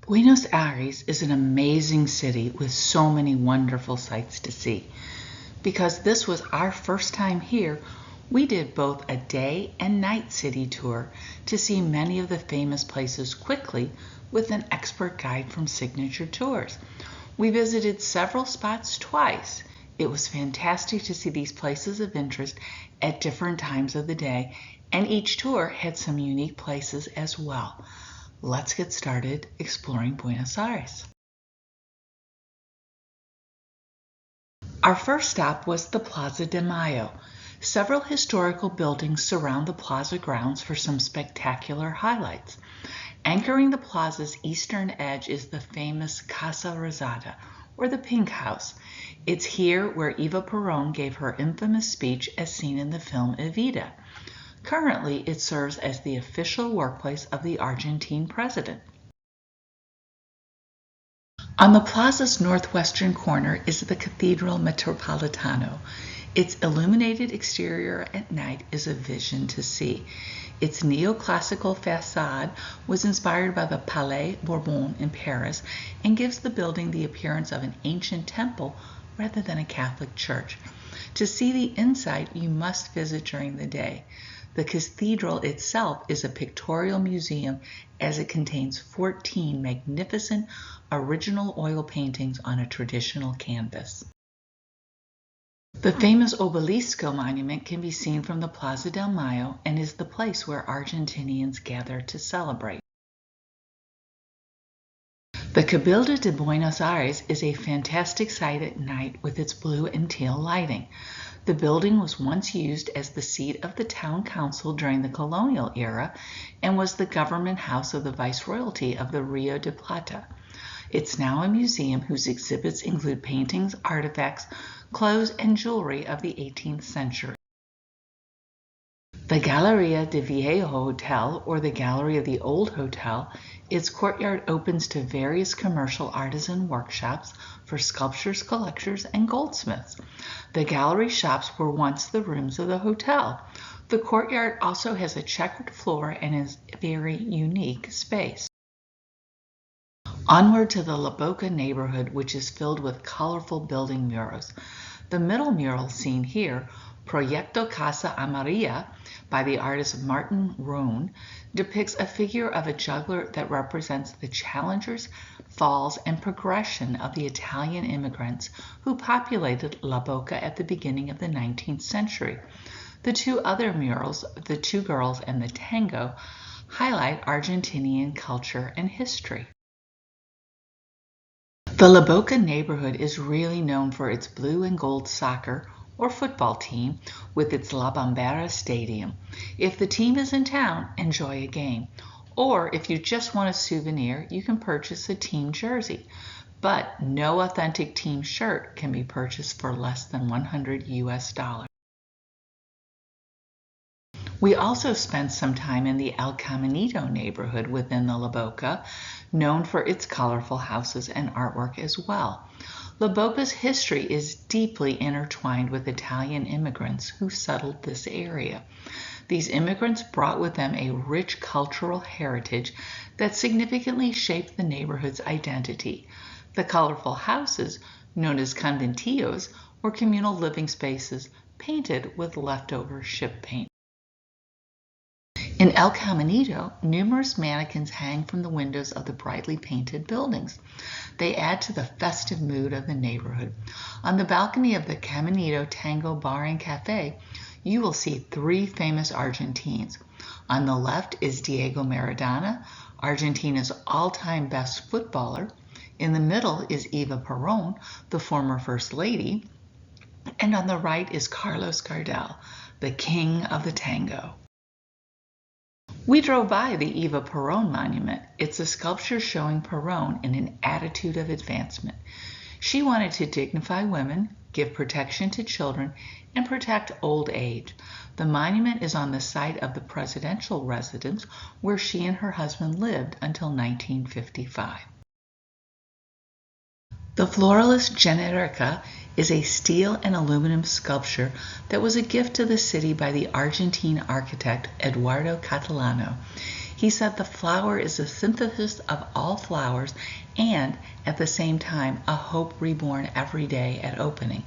Buenos Aires is an amazing city with so many wonderful sights to see. Because this was our first time here, we did both a day and night city tour to see many of the famous places quickly with an expert guide from Signature Tours. We visited several spots twice. It was fantastic to see these places of interest at different times of the day, and each tour had some unique places as well. Let's get started exploring Buenos Aires. Our first stop was the Plaza de Mayo. Several historical buildings surround the plaza grounds for some spectacular highlights. Anchoring the plaza's eastern edge is the famous Casa Rosada, or the Pink House. It's here where Eva Perón gave her infamous speech as seen in the film Evita. Currently, it serves as the official workplace of the Argentine president. On the plaza's northwestern corner is the Cathedral Metropolitano. Its illuminated exterior at night is a vision to see. Its neoclassical facade was inspired by the Palais Bourbon in Paris and gives the building the appearance of an ancient temple rather than a Catholic church. To see the inside, you must visit during the day. The cathedral itself is a pictorial museum as it contains 14 magnificent original oil paintings on a traditional canvas. The famous Obelisco monument can be seen from the Plaza del Mayo and is the place where Argentinians gather to celebrate. The Cabildo de Buenos Aires is a fantastic sight at night with its blue and teal lighting. The building was once used as the seat of the town council during the colonial era and was the government house of the Viceroyalty of the Rio de Plata. It's now a museum whose exhibits include paintings, artifacts, clothes, and jewelry of the 18th century. The Galleria de Viejo Hotel, or the Gallery of the Old Hotel, its courtyard opens to various commercial artisan workshops for sculptors, collectors, and goldsmiths. The gallery shops were once the rooms of the hotel. The courtyard also has a checkered floor and is a very unique space. Onward to the La Boca neighborhood, which is filled with colorful building murals. The middle mural seen here, Proyecto Casa Amarilla, by the artist Martin Rohn, depicts a figure of a juggler that represents the challenges, falls, and progression of the Italian immigrants who populated La Boca at the beginning of the 19th century. The two other murals, The Two Girls and the Tango, highlight Argentinian culture and history. The La Boca neighborhood is really known for its blue and gold soccer or football team with its La Bombera Stadium. If the team is in town, enjoy a game. Or if you just want a souvenir, you can purchase a team jersey. But no authentic team shirt can be purchased for less than $100 US. We also spent some time in the El Caminito neighborhood within the La Boca, known for its colorful houses and artwork as well. La Boca's history is deeply intertwined with Italian immigrants who settled this area. These immigrants brought with them a rich cultural heritage that significantly shaped the neighborhood's identity. The colorful houses, known as conventillos, were communal living spaces painted with leftover ship paint. In El Caminito, numerous mannequins hang from the windows of the brightly painted buildings. They add to the festive mood of the neighborhood. On the balcony of the Caminito Tango Bar and Cafe, you will see three famous Argentines. On the left is Diego Maradona, Argentina's all-time best footballer. In the middle is Eva Perón, the former First Lady. And on the right is Carlos Gardel, the king of the tango. We drove by the Eva Perón monument. It's a sculpture showing Perón in an attitude of advancement. She wanted to dignify women, give protection to children, and protect old age. The monument is on the site of the presidential residence where she and her husband lived until 1955. The Floralist Generica is a steel and aluminum sculpture that was a gift to the city by the Argentine architect Eduardo Catalano. He said the flower is a synthesis of all flowers and, at the same time, a hope reborn every day at opening.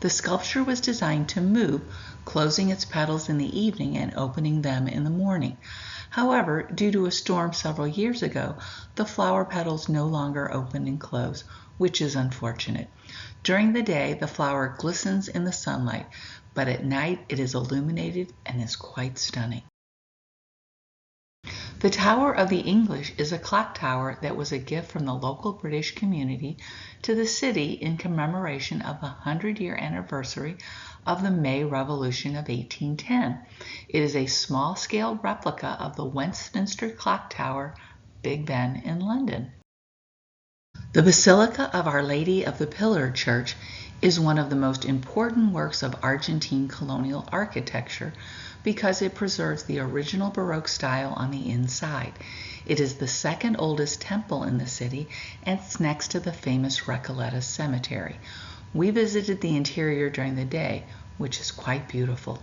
The sculpture was designed to move, closing its petals in the evening and opening them in the morning. However, due to a storm several years ago, the flower petals no longer open and close, which is unfortunate. During the day, the flower glistens in the sunlight, but at night it is illuminated and is quite stunning. The Tower of the English is a clock tower that was a gift from the local British community to the city in commemoration of the 100-year anniversary of the May Revolution of 1810. It is a small-scale replica of the Westminster Clock Tower, Big Ben in London. The Basilica of Our Lady of the Pillar Church is one of the most important works of Argentine colonial architecture because it preserves the original Baroque style on the inside. It is the second oldest temple in the city and it's next to the famous Recoleta Cemetery. We visited the interior during the day, which is quite beautiful.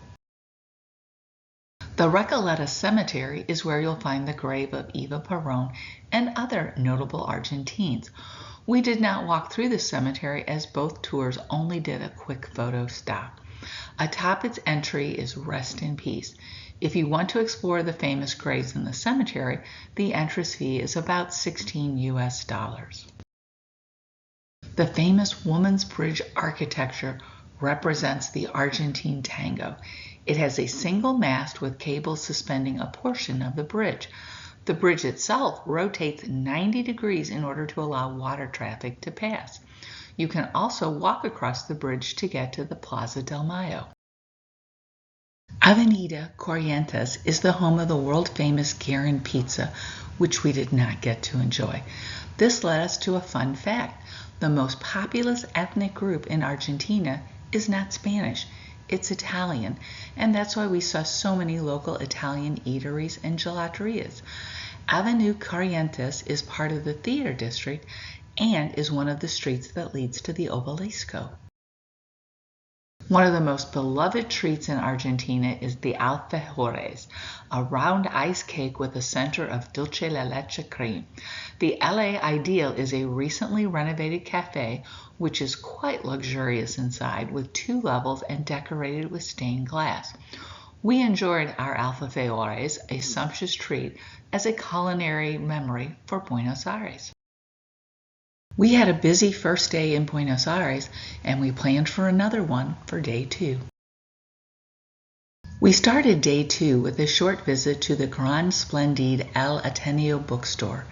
The Recoleta Cemetery is where you'll find the grave of Eva Perón and other notable Argentines. We did not walk through the cemetery as both tours only did a quick photo stop. Atop its entry is Rest in Peace. If you want to explore the famous graves in the cemetery, the entrance fee is about $16 US. The famous Woman's Bridge architecture represents the Argentine tango. It has a single mast with cables suspending a portion of the bridge. The bridge itself rotates 90 degrees in order to allow water traffic to pass. You can also walk across the bridge to get to the Plaza del Mayo. Avenida Corrientes is the home of the world-famous Guerin pizza, which we did not get to enjoy. This led us to a fun fact. The most populous ethnic group in Argentina is not Spanish, it's Italian, and that's why we saw so many local Italian eateries and gelaterias. Avenue Corrientes is part of the theater district and is one of the streets that leads to the Obelisco. One of the most beloved treats in Argentina is the alfajores, a round ice cake with a center of dulce de leche cream. The LA Ideal is a recently renovated cafe which is quite luxurious inside with 2 levels and decorated with stained glass. We enjoyed our alfajores, a sumptuous treat, as a culinary memory for Buenos Aires. We had a busy first day in Buenos Aires, and we planned for another one for day 2. We started day 2 with a short visit to the Gran Splendid El Ateneo bookstore.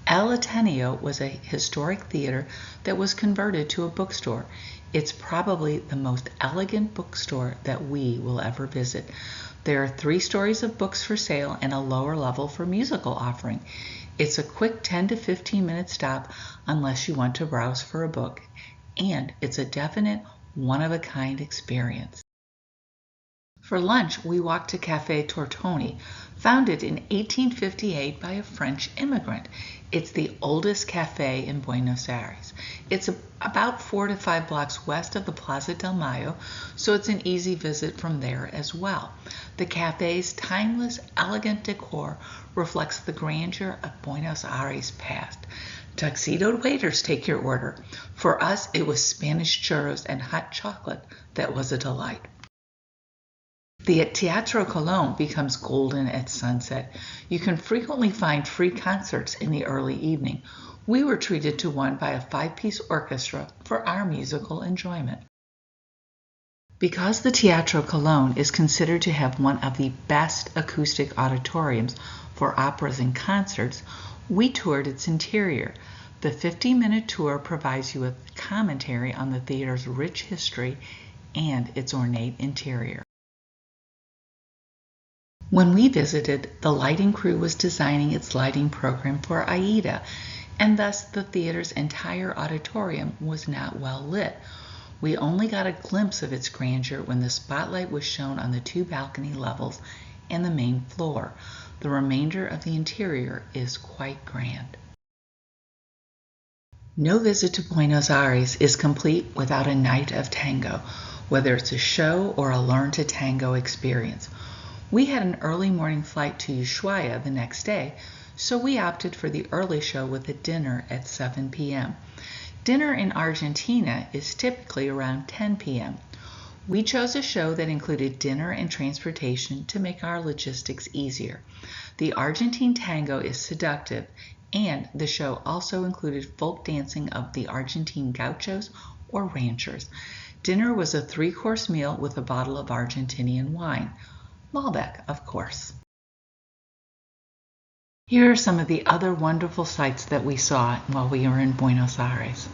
El Ateneo was a historic theater that was converted to a bookstore. It's probably the most elegant bookstore that we will ever visit. There are 3 stories of books for sale and a lower level for musical offering. It's a quick 10 to 15 minute stop unless you want to browse for a book, and it's a definite one-of-a-kind experience. For lunch, we walked to Café Tortoni, founded in 1858 by a French immigrant. It's the oldest cafe in Buenos Aires. It's about 4 to 5 blocks west of the Plaza del Mayo, so it's an easy visit from there as well. The cafe's timeless, elegant decor reflects the grandeur of Buenos Aires' past. Tuxedoed waiters take your order. For us, it was Spanish churros and hot chocolate that was a delight. The Teatro Colón becomes golden at sunset. You can frequently find free concerts in the early evening. We were treated to one by a 5-piece orchestra for our musical enjoyment. Because the Teatro Colón is considered to have one of the best acoustic auditoriums for operas and concerts, we toured its interior. The 50-minute tour provides you with commentary on the theater's rich history and its ornate interior. When we visited, the lighting crew was designing its lighting program for Aida, and thus the theater's entire auditorium was not well lit. We only got a glimpse of its grandeur when the spotlight was shown on the 2 balcony levels and the main floor. The remainder of the interior is quite grand. No visit to Buenos Aires is complete without a night of tango, whether it's a show or a learn to tango experience. We had an early morning flight to Ushuaia the next day, so we opted for the early show with a dinner at 7 p.m. Dinner in Argentina is typically around 10 p.m. We chose a show that included dinner and transportation to make our logistics easier. The Argentine tango is seductive, and the show also included folk dancing of the Argentine gauchos or ranchers. Dinner was a 3-course meal with a bottle of Argentinian wine. Malbec, of course. Here are some of the other wonderful sights that we saw while we were in Buenos Aires.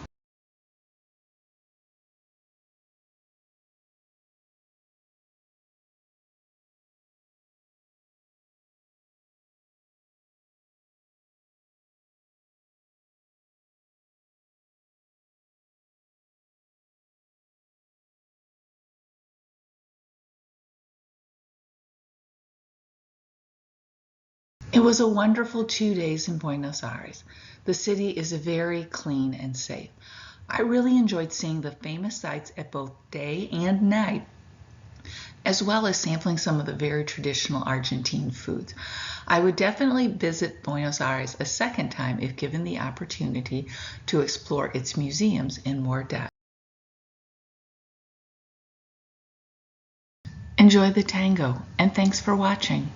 It was a wonderful 2 days in Buenos Aires. The city is very clean and safe. I really enjoyed seeing the famous sights at both day and night, as well as sampling some of the very traditional Argentine foods. I would definitely visit Buenos Aires a second time if given the opportunity to explore its museums in more depth. Enjoy the tango, and thanks for watching.